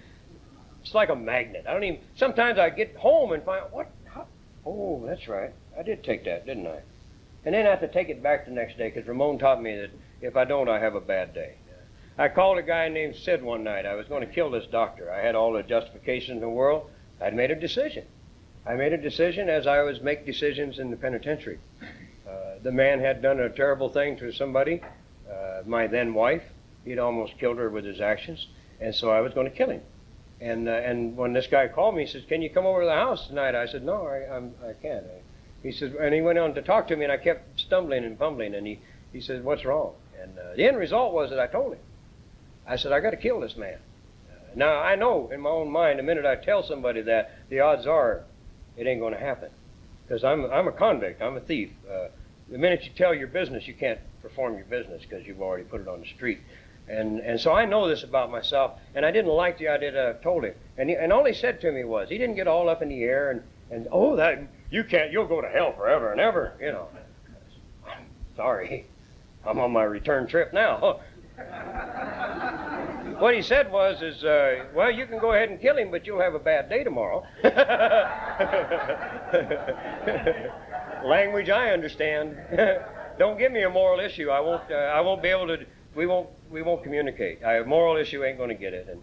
Speaker 1: It's like a magnet. I don't even. Sometimes I get home and find what. Oh, that's right. I did take that, didn't I? And then I have to take it back the next day, because Ramon taught me that if I don't, I have a bad day. I called a guy named Sid one night. I was going to kill this doctor. I had all the justification in the world. I'd made a decision. I made a decision as I always make decisions in the penitentiary. The man had done a terrible thing to somebody, my then wife. He'd almost killed her with his actions, and so I was going to kill him. And when this guy called me, he says, can you come over to the house tonight? I said, no, I can't. He says, and he went on to talk to me, and I kept stumbling and fumbling, and he said, what's wrong? And the end result was that I told him. I said, I got to kill this man. Now, I know in my own mind, the minute I tell somebody that, the odds are it ain't going to happen, because I'm a convict. I'm a thief. The minute you tell your business, you can't perform your business because you've already put it on the street. And so I know this about myself, and I didn't like the idea that I told him. And all he said to me was, he didn't get all up in the air and oh, that you can't, you'll go to hell forever and ever, you know. I'm sorry, I'm on my return trip now. What he said was, well, you can go ahead and kill him, but you'll have a bad day tomorrow. Language I understand. Don't give me a moral issue. I won't be able to. We won't communicate. A moral issue ain't going to get it. And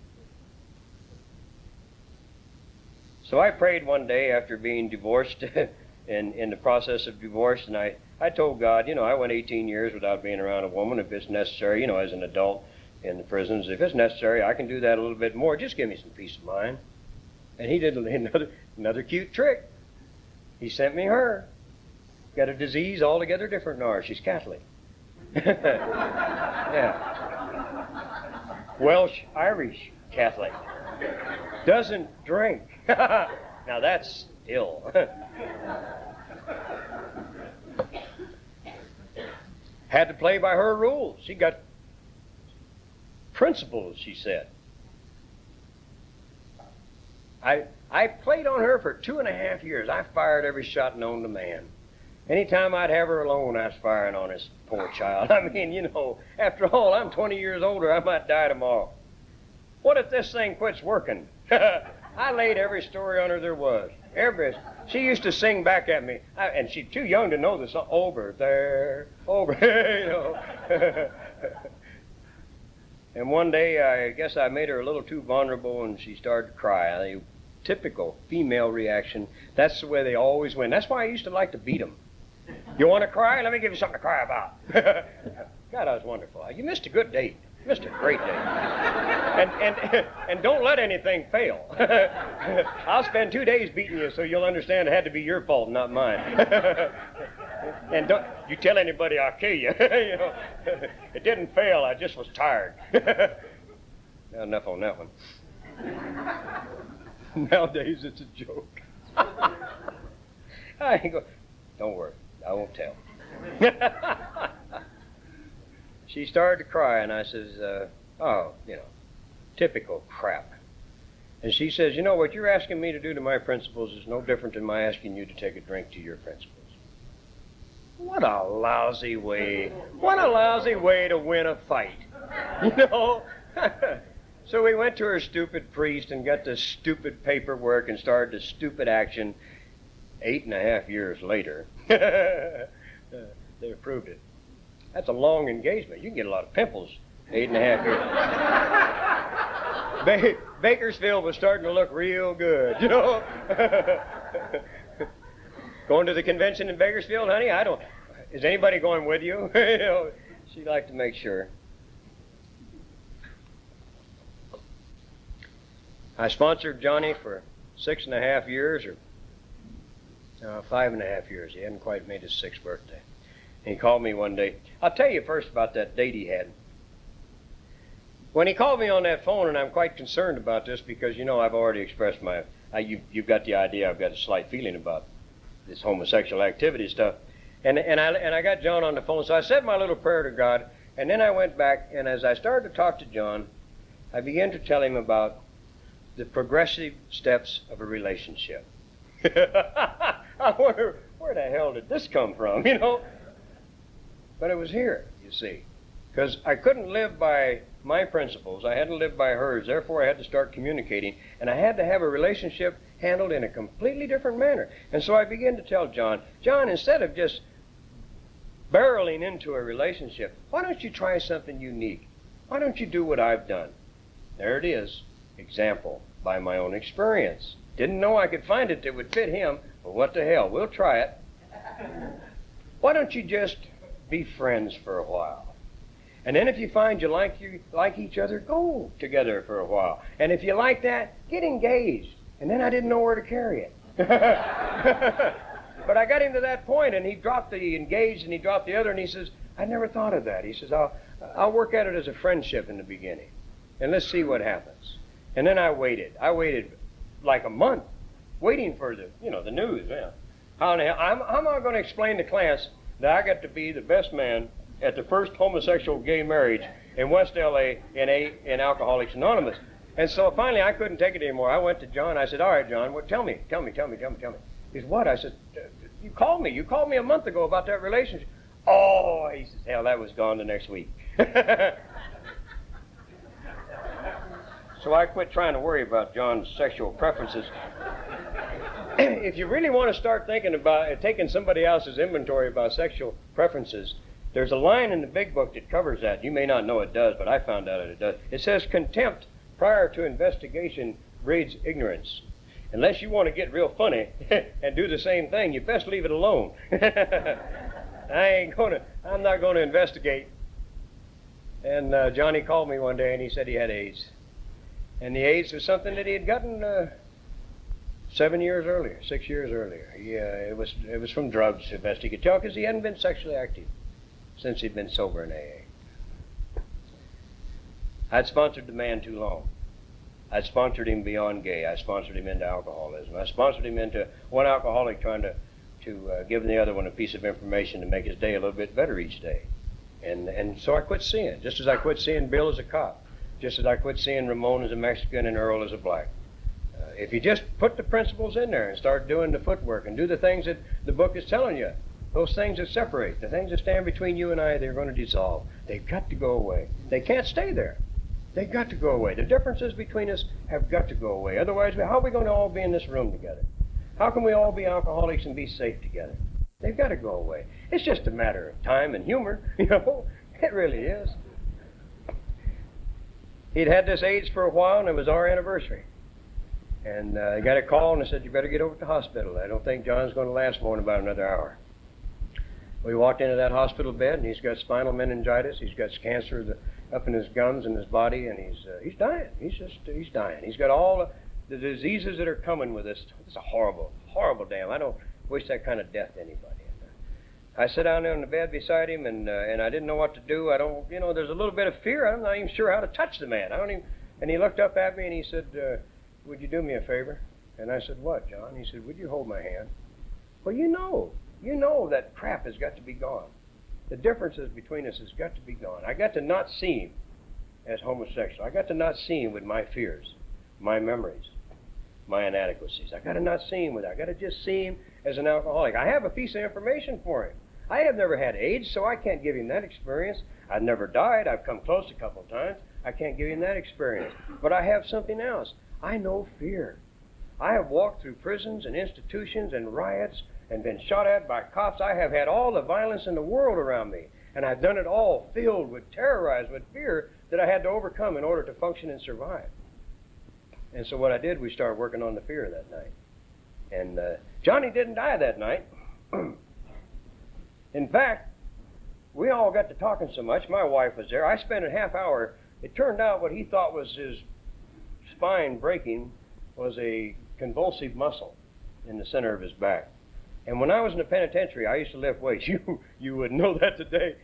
Speaker 1: so I prayed one day after being divorced, in the process of divorce, and I told God, you know, I went 18 years without being around a woman. If it's necessary, you know, as an adult in the prisons, if it's necessary, I can do that a little bit more. Just give me some peace of mind. And he did another cute trick. He sent me her. Got a disease altogether different than ours. She's Catholic. Yeah. Welsh, Irish Catholic. Doesn't drink. Now that's ill. Had to play by her rules. She got principles, she said. I played on her for 2.5 years. I fired every shot known to man. Anytime I'd have her alone, I was firing on this poor child. I mean, you know, after all, I'm 20 years older. I might die tomorrow. What if this thing quits working? I laid every story on her there was. She used to sing back at me, and she's too young to know the song. Over there, over there, you know. And one day, I guess I made her a little too vulnerable, and she started to cry. A typical female reaction. That's the way they always win. That's why I used to like to beat them. You want to cry? Let me give you something to cry about. God, that was wonderful. You missed a good date. You missed a great date. And don't let anything fail. I'll spend 2 days beating you so you'll understand it had to be your fault, not mine. And don't you tell anybody I'll kill you. You know, it didn't fail. I just was tired. Now, enough on that one. Nowadays, it's a joke. I go, don't worry, I won't tell. She started to cry, and I says, oh, you know, typical crap. And she says, you know, what you're asking me to do to my principles is no different than my asking you to take a drink to your principles. What a lousy way to win a fight, you know? So we went to her stupid priest and got the stupid paperwork and started the stupid action. 8.5 years later, they approved it. That's a long engagement. You can get a lot of pimples 8.5 years. Bakersfield was starting to look real good, you know? Going to the convention in Bakersfield, honey? Is anybody going with you? You know, she'd like to make sure. I sponsored Johnny for 6.5 years, or 5.5 years. He hadn't quite made his 6th birthday. And he called me one day. I'll tell you first about that date he had. When he called me on that phone, and I'm quite concerned about this because, you know, I've already expressed you've got the idea I've got a slight feeling about this homosexual activity stuff. And I got John on the phone, so I said my little prayer to God, and then I went back, and as I started to talk to John, I began to tell him about the progressive steps of a relationship. I wonder, where the hell did this come from, you know? But it was here, you see, because I couldn't live by my principles. I had to live by hers. Therefore, I had to start communicating, and I had to have a relationship handled in a completely different manner. And so I began to tell John, instead of just barreling into a relationship, why don't you try something unique? Why don't you do what I've done? There it is. Example by my own experience. Didn't know I could find it that would fit him, but what the hell, we'll try it. Why don't you just be friends for a while? And then if you find you like each other, go together for a while. And if you like that, get engaged. And then I didn't know where to carry it. But I got him to that point, and he dropped the engaged and he dropped the other, and he says, I never thought of that. He says, I'll work at it as a friendship in the beginning, and let's see what happens. And then I waited. I waited like a month, waiting for the news. Yeah. How am I going to explain to Clarence that I got to be the best man at the first homosexual gay marriage in West L.A. in Alcoholics Anonymous? And so finally I couldn't take it anymore. I went to John. I said, all right, John, well, tell me. He said, what? I said, you called me a month ago about that relationship. Oh, he says, hell, that was gone the next week. So I quit trying to worry about John's sexual preferences. If you really want to start thinking about taking somebody else's inventory about sexual preferences, there's a line in the big book that covers that. You may not know it does, but I found out it does. It says contempt prior to investigation breeds ignorance. Unless you want to get real funny and do the same thing, you best leave it alone. I'm not going to investigate. And Johnny called me one day and he said he had AIDS. And the AIDS was something that he had gotten 6 years earlier. It was from drugs, as best he could tell, because he hadn't been sexually active since he'd been sober in AA. I'd sponsored the man too long. I sponsored him beyond gay. I sponsored him into alcoholism. I sponsored him into one alcoholic trying to give the other one a piece of information to make his day a little bit better each day. And so I quit seeing, just as I quit seeing Bill as a cop, just as I quit seeing Ramon as a Mexican and Earl as a black. If you just put the principles in there and start doing the footwork and do the things that the book is telling you, those things that separate, the things that stand between you and I, they're going to dissolve. They've got to go away. They can't stay there. They've got to go away. The differences between us have got to go away. Otherwise, how are we going to all be in this room together? How can we all be alcoholics and be safe together? They've got to go away. It's just a matter of time and humor, you know. It really is. He'd had this AIDS for a while, and it was our anniversary. And I got a call, and they said, you better get over to the hospital. I don't think John's going to last more than about another hour. We walked into that hospital bed, and he's got spinal meningitis. He's got cancer up in his gums and his body, and he's dying. He's dying. He's got all the diseases that are coming with this. It's a horrible, horrible damn. I don't wish that kind of death to anybody. I sat down there on the bed beside him, and I didn't know what to do. There's a little bit of fear. I'm not even sure how to touch the man. And he looked up at me, and he said, would you do me a favor? And I said, what, John? He said, would you hold my hand? Well, you know that crap has got to be gone. The differences between us has got to be gone. I got to not see him as homosexual. I got to not see him with my fears, my memories, my inadequacies. I got to not see him with that. I got to just see him as an alcoholic. I have a piece of information for him. I have never had AIDS, so I can't give him that experience. I've never died. I've come close a couple of times. I can't give him that experience. But I have something else. I know fear. I have walked through prisons and institutions and riots and been shot at by cops. I have had all the violence in the world around me. And I've done it all filled with, terrorized with fear that I had to overcome in order to function and survive. And so what I did, we started working on the fear that night. And Johnny didn't die that night. In fact, we all got to talking so much. My wife was there. I spent a half hour. It turned out what he thought was his spine breaking was a convulsive muscle in the center of his back. And when I was in the penitentiary, I used to lift weights. You wouldn't know that today.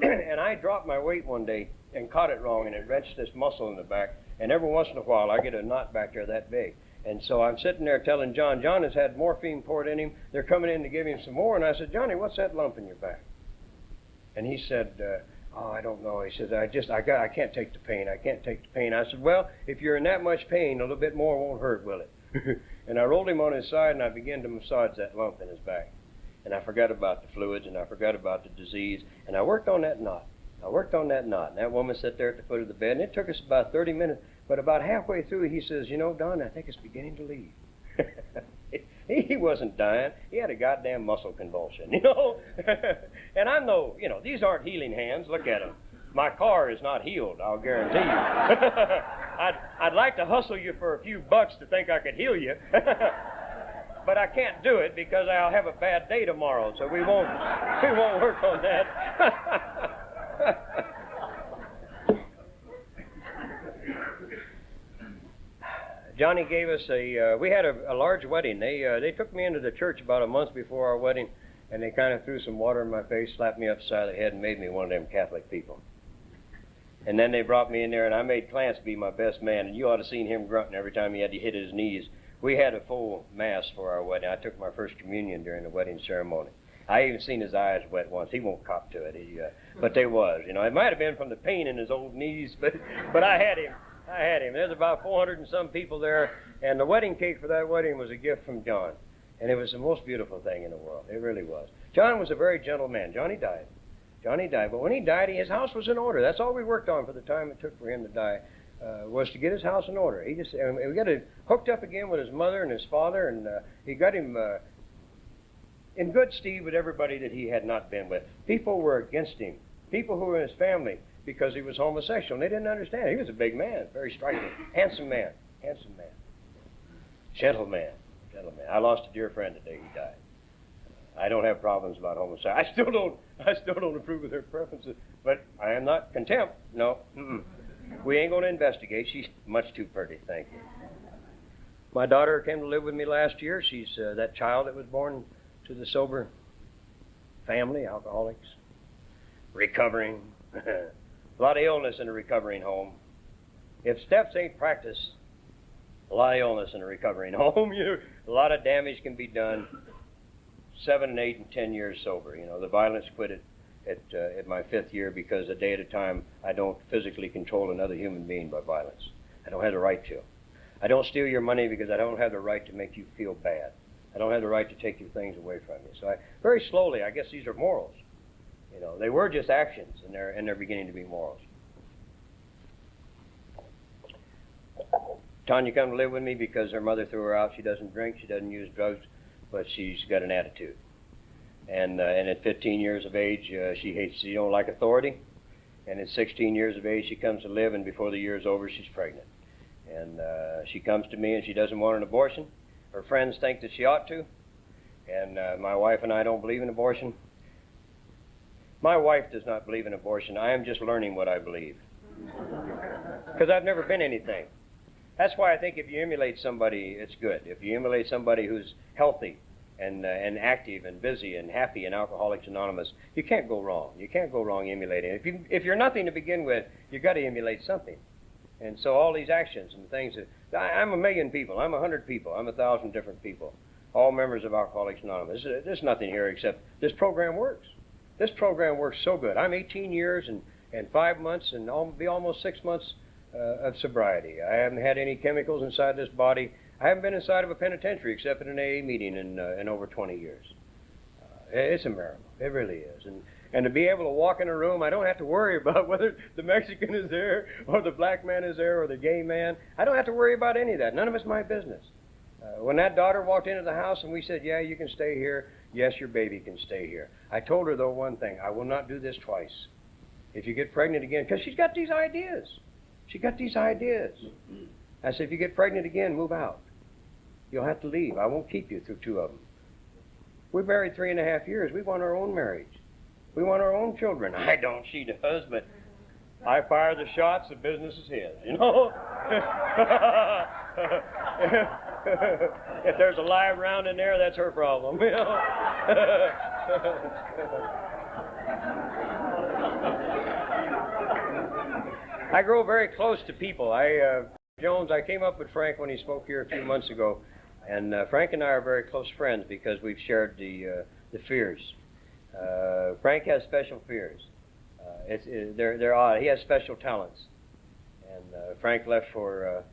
Speaker 1: And I dropped my weight one day and caught it wrong, and it wrenched this muscle in the back. And every once in a while, I get a knot back there that big. And so I'm sitting there telling John has had morphine poured in him. They're coming in to give him some more. And I said, Johnny, what's that lump in your back? And he said, I don't know. He said, I can't take the pain. I can't take the pain. I said, well, if you're in that much pain, a little bit more won't hurt, will it? And I rolled him on his side, and I began to massage that lump in his back. And I forgot about the fluids, and I forgot about the disease. And I worked on that knot. And that woman sat there at the foot of the bed, and it took us about 30 minutes. But about halfway through, he says, Don, I think it's beginning to leave. He wasn't dying. He had a goddamn muscle convulsion, And I'm these aren't healing hands. Look at them. My car is not healed, I'll guarantee you. I'd like to hustle you for a few bucks to think I could heal you. But I can't do it because I'll have a bad day tomorrow, so we won't work on that. Johnny gave us we had a large wedding. They took me into the church about a month before our wedding, and they kind of threw some water in my face, slapped me upside the head, and made me one of them Catholic people. And then they brought me in there, and I made Clance be my best man, and you ought to have seen him grunting every time he had to hit his knees. We had a full mass for our wedding. I took my first communion during the wedding ceremony. I even seen his eyes wet once. He won't cop to it, but they was. It might have been from the pain in his old knees, but I had him. There's about 400 and some people there, and the wedding cake for that wedding was a gift from John. And it was the most beautiful thing in the world. It really was. John was a very gentle man. Johnny died. But when he died, his house was in order. That's all we worked on for the time it took for him to die, was to get his house in order. We got it hooked up again with his mother and his father, and he got him in good stead with everybody that he had not been with. People were against him. People who were in his family, because he was homosexual, and they didn't understand. He was a big man, very striking, handsome man, gentleman. I lost a dear friend the day he died. I don't have problems about homosexuality. I still don't approve of their preferences, but I am not contempt. No, we ain't going to investigate. She's much too pretty. Thank you. My daughter came to live with me last year. She's that child that was born to the sober family, alcoholics, recovering. A lot of illness in a recovering home. If steps ain't practiced, a lot of illness in a recovering home. A lot of damage can be done. 7 and 8 and 10 years sober. The violence quitted, at my 5th year, because a day at a time I don't physically control another human being by violence. I don't have the right to. I don't steal your money because I don't have the right to make you feel bad. I don't have the right to take your things away from you. So very slowly, I guess these are morals. You know, they were just actions, and they're beginning to be morals. Tanya come to live with me because her mother threw her out. She doesn't drink, she doesn't use drugs, but she's got an attitude. And at 15 years of age, she don't like authority. And at 16 years of age, she comes to live, and before the year's over, she's pregnant. And she comes to me, and she doesn't want an abortion. Her friends think that she ought to. And my wife and I don't believe in abortion. My wife does not believe in abortion. I am just learning what I believe. Because I've never been anything. That's why I think if you emulate somebody, it's good. If you emulate somebody who's healthy and active and busy and happy in Alcoholics Anonymous, you can't go wrong. You can't go wrong emulating. If you're nothing to begin with, you've got to emulate something. And so all these actions and things, I'm 1 million people, I'm 100 people, I'm 1,000 different people, all members of Alcoholics Anonymous. There's nothing here except this program works. This program works so good. I'm 18 years and 5 months and be almost 6 months of sobriety. I haven't had any chemicals inside this body. I haven't been inside of a penitentiary except at an AA meeting in over 20 years. It's a miracle. It really is. And to be able to walk in a room, I don't have to worry about whether the Mexican is there or the black man is there or the gay man. I don't have to worry about any of that. None of it's my business. When that daughter walked into the house and we said, yeah, you can stay here. Yes, your baby can stay here. I told her, though, one thing. I will not do this twice. If you get pregnant again, because she's got these ideas. She got these ideas. I said, if you get pregnant again, move out. You'll have to leave. I won't keep you through 2 of them. We're married 3.5 years. We want our own marriage. We want our own children. I don't, she does, but I fire the shots, the business is his, you know? If there's a live round in there, that's her problem, you know? I grow very close to people. Jones, I came up with Frank when he spoke here a few months ago, and Frank and I are very close friends because we've shared the fears. Frank has special fears. They're odd. He has special talents. And Frank left for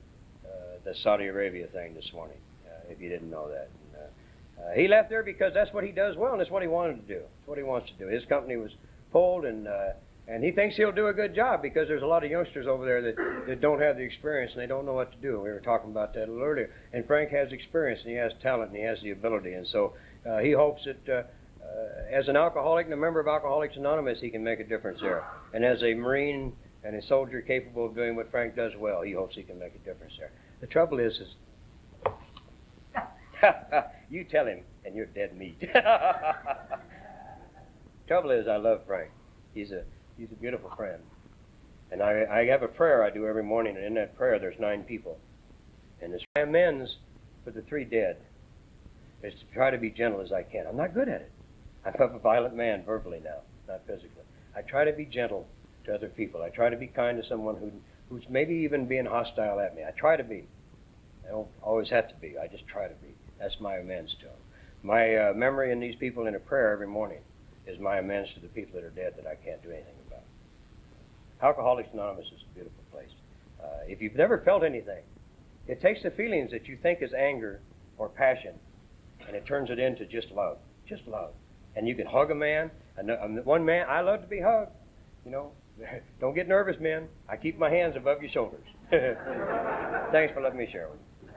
Speaker 1: the Saudi Arabia thing this morning, if you didn't know that. And, he left there because that's what he does well, and that's what he wanted to do. That's what he wants to do. His company was pulled, and he thinks he'll do a good job because there's a lot of youngsters over there that don't have the experience and they don't know what to do. We were talking about that a little earlier. And Frank has experience, and he has talent, and he has the ability. And so he hopes that as an alcoholic and a member of Alcoholics Anonymous, he can make a difference there. And as a Marine and a soldier capable of doing what Frank does well, he hopes he can make a difference there. The trouble is you tell him, and you're dead meat. Trouble is, I love Frank. He's a beautiful friend. And I have a prayer I do every morning, and in that prayer there's 9 people. And it's my amends for the 3 dead is to try to be gentle as I can. I'm not good at it. I'm a violent man verbally now, not physically. I try to be gentle to other people. I try to be kind to someone who's maybe even being hostile at me. I try to be. I don't always have to be. I just try to be. That's my amends to them. My memory in these people in a prayer every morning is my amends to the people that are dead that I can't do anything about. Alcoholics Anonymous is a beautiful place. If you've never felt anything, it takes the feelings that you think is anger or passion, and it turns it into just love. Just love. And you can hug a man. One man, I love to be hugged. You know, don't get nervous, men. I keep my hands above your shoulders. Thanks for letting me share with you.